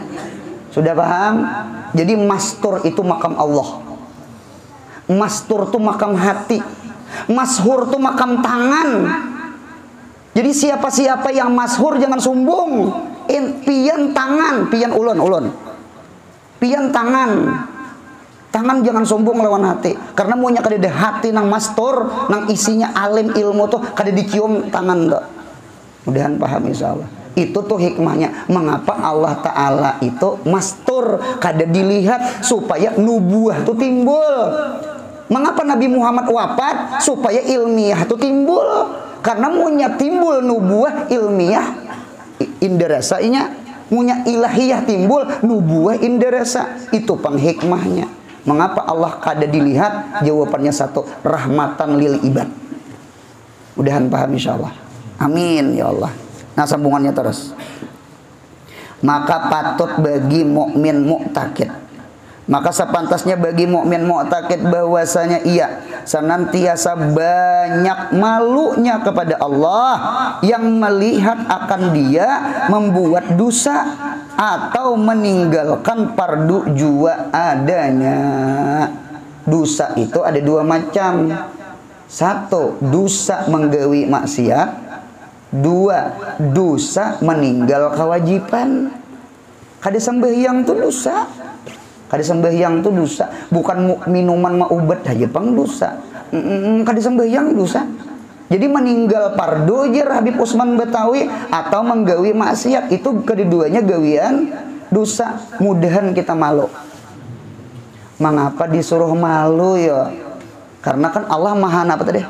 Sudah paham? Jadi mastur itu makam Allah. Mastur itu makam hati. Masyhur itu makam tangan. Jadi siapa-siapa yang masyhur jangan sombong. Pian tangan, pian ulun. Pian tangan. Tangan jangan sombong lawan hati. Karena maunya kada ada hati nang mastur, nang isinya alim ilmu tuh kada dicium tangan dak. Mudahan paham insyaallah. Itu tuh hikmahnya mengapa Allah Ta'ala itu mastur kada dilihat supaya nubuah tuh timbul. Mengapa Nabi Muhammad wafat supaya ilmiah tuh timbul. Karena maunya timbul nubuah ilmiah indarasanya, maunya ilahiyah timbul nubuah indarasa. Itu penghikmahnya. Mengapa Allah kada dilihat? Jawabannya satu, rahmatan lil ibad. Mudahan paham insyaallah. Amin ya Allah. Nah sambungannya terus. Maka patut bagi mukmin mu'taqid. Maka sepantasnya bagi mukmin mu'taqid bahwasanya ia senantiasa banyak malunya kepada Allah yang melihat akan dia membuat dosa atau meninggalkan fardu jua adanya. Dosa itu ada 2 macam. 1, dosa menggawi maksiat. 2, dosa meninggal kewajiban. Kada sembahyang itu dosa. Kada sembahyang tuh dosa, bukan minuman mah obat aja pang dosa. Kada sembahyang dosa. Jadi meninggal pardo jer Habib Usman Batawi atau menggawi maksiat itu keduanya gawian dosa. Mudahan kita malu. Mengapa disuruh malu ya? Karena kan Allah maha apa tadi?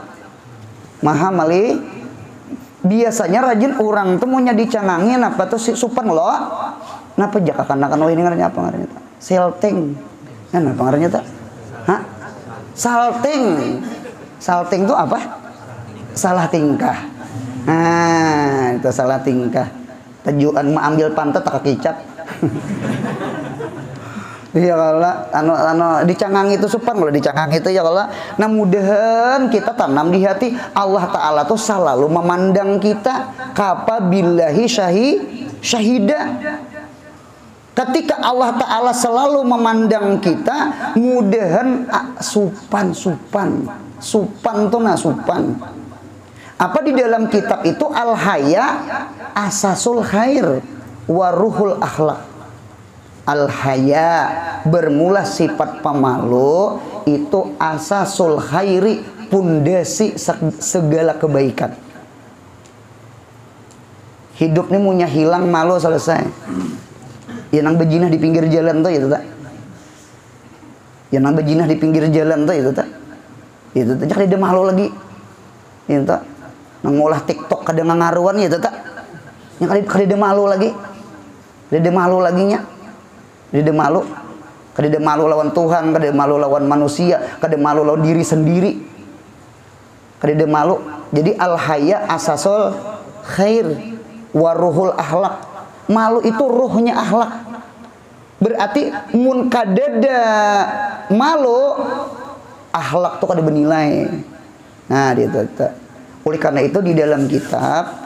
Maha mali. Biasanya rajin orang tuh maunya dicangangin apa tuh supan lo. Napa jaka kanakan ini ngarannya apa ngarannya? Salting. Kan apa ngarannya tak? Hah? Salting. Salting itu apa? Salah tingkah. Nah, itu salah tingkah. Tujuan mau ambil pantat tak kicap. Ya kalau dicangang itu supan, kalau dicangang itu ya kalau nah mudahan kita tanam di hati Allah Ta'ala tuh selalu memandang kita kapabillahi syahida. Ketika Allah Ta'ala selalu memandang kita, mudahan supan tuh nah supan. Apa di dalam kitab itu al-haya asasul khair waruhul akhlak. Al-haya bermula sifat pemalu itu asasul khairi, pundasi segala kebaikan. Hidup ini punya hilang malu selesai. Ya nang bejinah di pinggir jalan tuh itu tak. Ya nang bejinah di pinggir jalan tuh itu tak. Itu tak jadi dia malu lagi. Itu tak. Nang ngolah TikTok kadang ngaruan itu tak. Yang kali dia malu lagi. Dia malu lagi nya. Dia malu. Dia malu lawan Tuhan, dia malu lawan manusia, dia malu lawan diri sendiri. Dia malu. Jadi al-haya asasul khair waruhul akhlak. Malu itu ruhnya akhlak. Berarti mun kadada malu, akhlak tuh kada bernilai. Nah, itu. Oleh karena itu di dalam kitab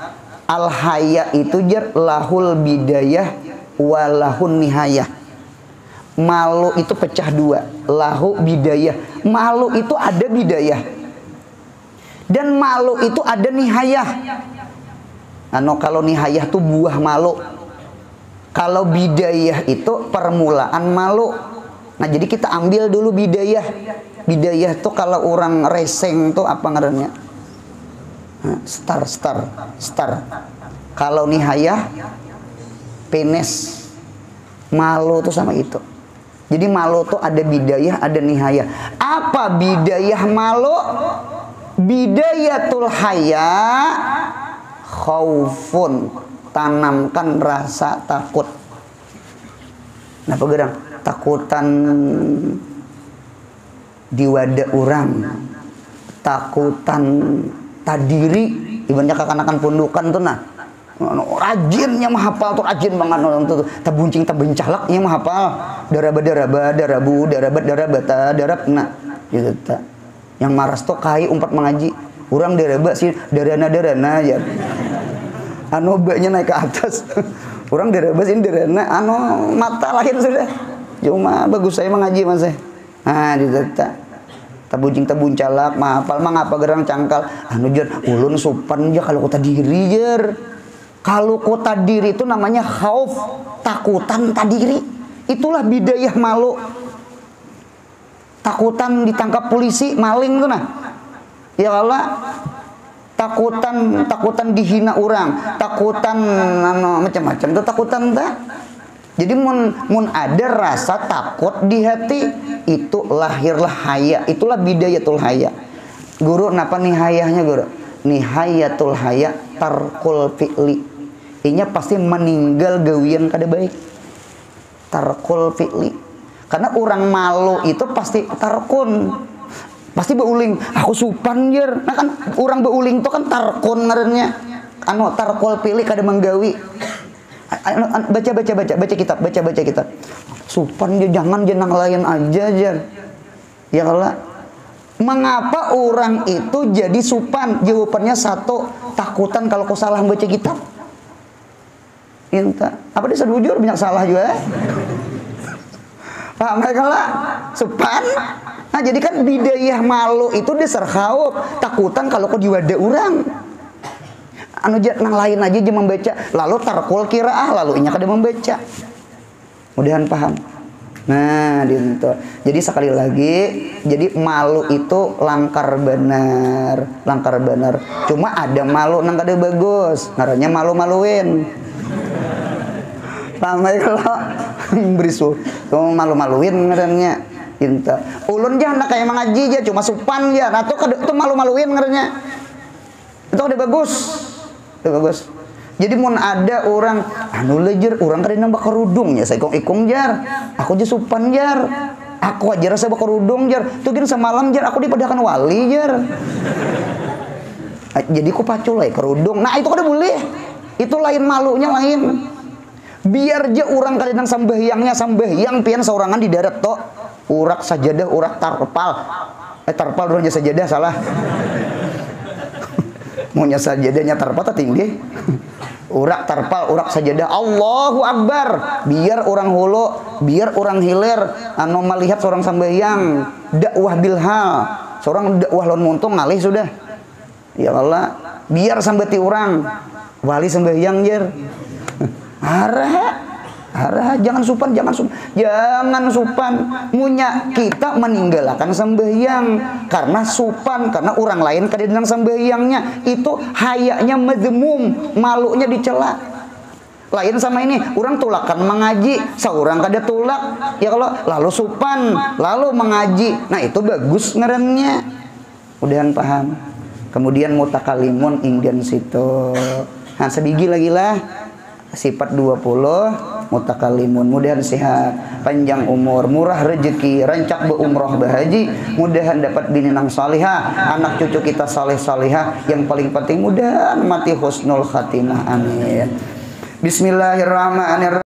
al-haya itu jar lahul bidayah walahun nihayah. Malu itu pecah dua, lahu bidayah. Malu itu ada bidayah dan malu itu ada nihayah. Kalau nihayah tuh buah malu, kalau bidayah itu permulaan malu. Nah jadi kita ambil dulu bidayah. Bidayah tuh kalau orang reseng tuh apa ngarannya? Star. Kalau nihayah penes. Malu tuh sama itu. Jadi malu tuh ada bidayah, ada nihayah. Apa bidayah malu? Bidayatul haya khaufun, tanamkan rasa takut. Nah pegerang takutan diwada orang, takutan tadiri, ibaratnya kekanakan pundukan tuh nah. Rajinnya mah hafal tuh, rajin banget orang tuh tabuncing tabencalaknya mah hafal daraba darabu darabata darab nah gitu ta. Yang maras tuh kai umpat mengaji urang daraba sih darana ya baknya naik ke atas urang daraba sih darana mata lahir sudah cuma bagus saya mengaji mas nah gitu ta. Tabuncing tabuncalak mah hafal mah ngapa gerang cangkal jar ulun supan aja kalau kota diri jer. Kalau kota diri itu namanya khauf, takutan tadiri. Itulah bidayah malu. Takutan ditangkap polisi, maling tuh nah. Ya Allah, takutan dihina orang, takutan macam-macam tuh takutan tak. Jadi mun ada rasa takut di hati, itu lahirlah haya. Itulah bidayatul haya. Guru, napa nihayahnya guru? Nihayatul haya tarkul fi'li. Inya pasti meninggal gawian kada baik. Tarkul fi'li. Karena orang malu itu pasti tarkun. Pasti beuling, aku supan jer. Nah kan orang beuling itu kan tarkun ngarannya. Tarkul fi'li kada menggawi. Baca kitab. Supan dia jangan jenang lain aja jer. Ya Allah. Mengapa orang itu jadi supan? Jawabannya satu, takutan kalau kau salah baca kitab. Inta. Apa dia sedujur banyak salah juga. Paham mereka lah? Supan. Nah jadi kan bidayah malu itu dia serhaub. Takutan kalau kau diwada orang. Nang lain aja dia membaca. Lalu tarkul kiraah. Lalu inya kada membaca. Mudahan paham. Nah, gitu. Jadi sekali lagi, jadi malu itu langkar benar, langkar benar. Cuma ada malu nang kada bagus, ngarannya malu-maluin. Ramai kalau berisu, kamu malu-maluin ngarannya. Gitu. Ulun jangan kayak mengaji aja, cuma supan ya. Nah, itu malu-maluin ngarannya. Itu ada bagus. Itu bagus. Jadi mun ada orang anu lejer orang kada nambah kerudung ya saya ikung jar. Aku aja supan jar. Aku aja rasa kerudung jar. Tuh gini semalam jar aku dipadakan wali jar. Jadi ku paculai kerudung. Nah itu kada boleh. Itu lain malunya lain. Biar aja orang kada nang sambahyangnya sambahyang pian seorangan di darat tok. Urak sajadah urak tarpal. Tarpal duranya sajadah salah. Maunya sajadahnya tarpal tinggi. Urak tarpal, urak sajadah. Allahu Akbar. Biar orang hulu, biar orang hilir anu melihat seorang sambayang dakwah bilhal. Seorang dakwah lon muntung ngalih sudah. Ya Allah, biar sambeti orang wali sambayang jer. Arah, jangan supan, jangan supan. Munya kita meninggalkan sembahyang karena supan, karena orang lain kadang sembahyangnya itu hayaknya madzmum, malunya dicela. Lain sama ini, orang tulakan mengaji, seorang kada tulak, ya kalau lalu supan, lalu mengaji. Nah, itu bagus ngarannya. Udahan paham. Kemudian mutakalimun inggan situ. Nah, sebiji lagi lah. Sifat 20 mutakalimun, mudahan sehat, panjang umur, murah rezeki, rancak berumrah berhaji, mudahan dapat bini nang salihah, anak cucu kita saleh salihah, yang paling penting mudahan mati husnul khatimah, amin. Bismillahirrahmanirrahim.